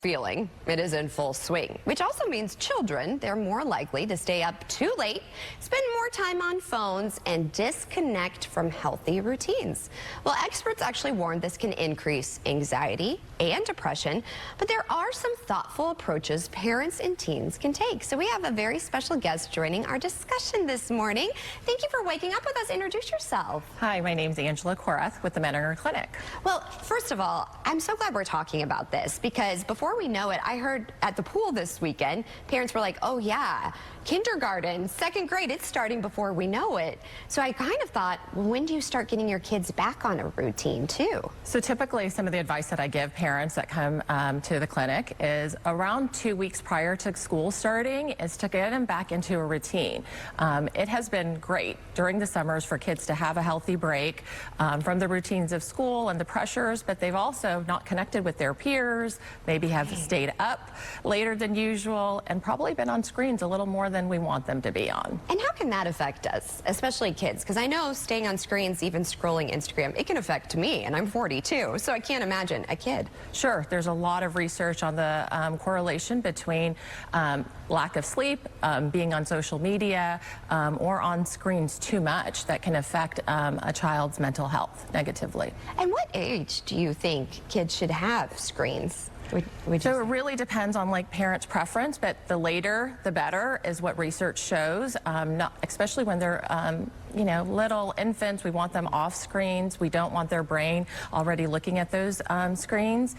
Feeling it is in full swing, which also means children, they're more likely to stay up too late, spend more time on phones, and disconnect from healthy routines. Well, experts actually warn this can increase anxiety and depression, but there are some thoughtful approaches parents and teens can take. So we have a very special guest joining our discussion this morning. Thank you for waking up with us. Introduce yourself. Hi, my name's Koreth with the Menninger Clinic. Well, first of all, I'm so glad we're talking about this because before we know it, I heard at the pool this weekend, parents were like, oh yeah, kindergarten, second grade, it's starting before we know it. So I kind of thought, well, when do you start getting your kids back on a routine too? So typically some of the advice that I give parents that come to the clinic is around 2 weeks prior to school starting is to get them back into a routine. It has been great during the summers for kids to have a healthy break from the routines of school and the pressures, but they've also not connected with their peers, maybe have stayed up later than usual, and probably been on screens a little more than we want them to be on. And how can that affect us, especially kids? Because I know staying on screens, even scrolling Instagram, it can affect me, and I'm 42, so I can't imagine a kid. Sure, there's a lot of research on the correlation between lack of sleep, being on social media, or on screens too much that can affect a child's mental health negatively. And what age do you think kids should have screens? So it really depends on parents' preference, but the later the better is what research shows, especially when they're little infants. We want them off screens. We don't want their brain already looking at those screens.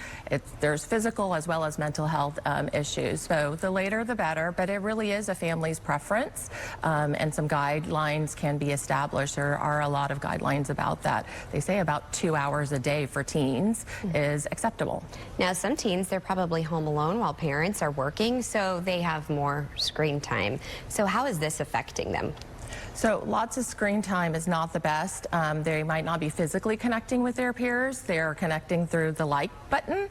There's physical as well as mental health issues. So the later the better, but it really is a family's preference, and some guidelines can be established. There are a lot of guidelines about that. They say about 2 hours a day for teens is acceptable. Now, some teens, they're probably home alone while parents are working, so they have more screen time. So how is this affecting them? So lots of screen time is not the best. They might not be physically connecting with their peers. They're connecting through the like button,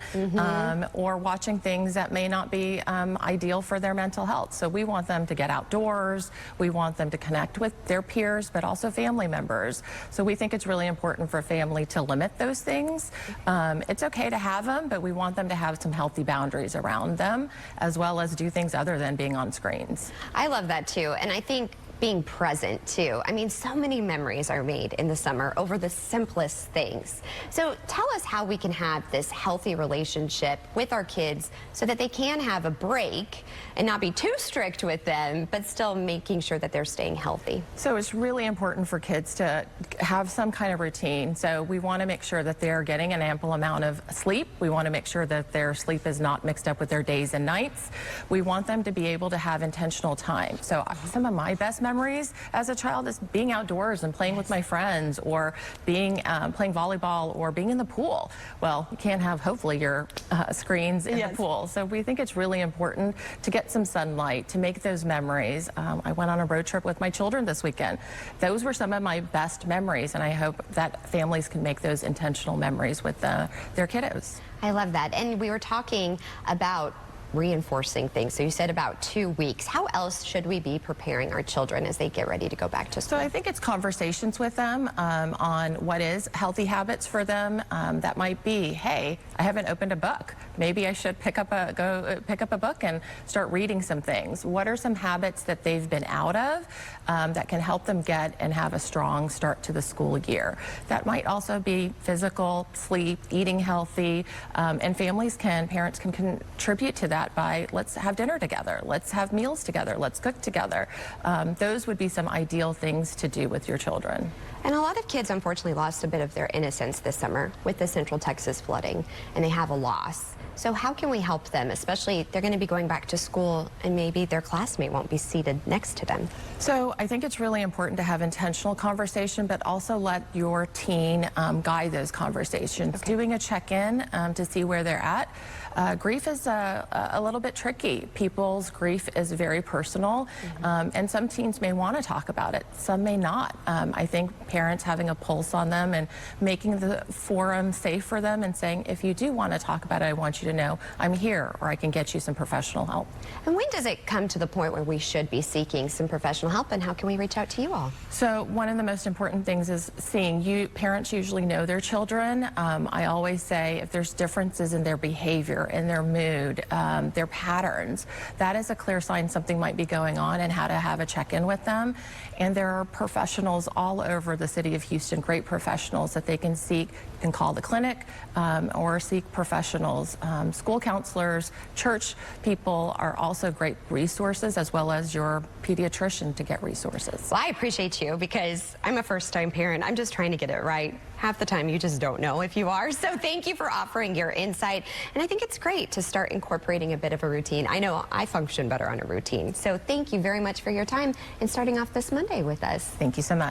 or watching things that may not be ideal for their mental health. So we want them to get outdoors. We want them to connect with their peers, but also family members. So we think it's really important for family to limit those things. It's okay to have them, but we want them to have some healthy boundaries around them, as well as do things other than being on screens. I love that too, and I think being present too. I mean, so many memories are made in the summer over the simplest things. So tell us how we can have this healthy relationship with our kids so that they can have a break and not be too strict with them, but still making sure that they're staying healthy. So it's really important for kids to have some kind of routine. So we want to make sure that they're getting an ample amount of sleep. We want to make sure that their sleep is not mixed up with their days and nights. We want them to be able to have intentional time. So some of my best memories as a child is being outdoors and playing with my friends, or being playing volleyball, or being in the pool. Well, you can't have hopefully your screens in the pool. So we think it's really important to get some sunlight, to make those memories. I went on a road trip with my children this weekend. Those were some of my best memories, and I hope that families can make those intentional memories with their kiddos. I love that. And we were talking about reinforcing things. So you said about 2 weeks. How else should we be preparing our children as they get ready to go back to school? So I think it's conversations with them on what is healthy habits for them. That might be, hey, I haven't opened a book. Maybe I should go pick up a book and start reading some things. What are some habits that they've been out of that can help them get and have a strong start to the school year? That might also be physical, sleep, eating healthy, and parents can contribute to that by let's have dinner together, let's have meals together, let's cook together. Those would be some ideal things to do with your children. And a lot of kids unfortunately lost a bit of their innocence this summer with the Central Texas flooding, and they have a loss. So how can we help them, especially they're going to be going back to school and maybe their classmate won't be seated next to them? So I think it's really important to have intentional conversation, but also let your teen guide those conversations. Okay. Doing a check-in to see where they're at. Grief is a little bit tricky. People's grief is very personal, and some teens may want to talk about it, some may not. I think parents having a pulse on them and making the forum safe for them and saying, if you do want to talk about it, I want you to know I'm here, or I can get you some professional help. And when does it come to the point where we should be seeking some professional help, and how can we reach out to you all? So one of the most important things is seeing you. Parents usually know their children. I always say if there's differences in their behavior, in their mood, their patterns, that is a clear sign something might be going on, and how to have a check-in with them. And there are professionals all over the city of Houston, great professionals that they can seek. You can call the clinic or seek professionals. School counselors, church people are also great resources, as well as your pediatrician to get resources. Well, I appreciate you because I'm a first-time parent. I'm just trying to get it right. Half the time you just don't know if you are. So thank you for offering your insight. And I think it's great to start incorporating a bit of a routine. I know I function better on a routine. So thank you very much for your time and starting off this Monday with us. Thank you so much.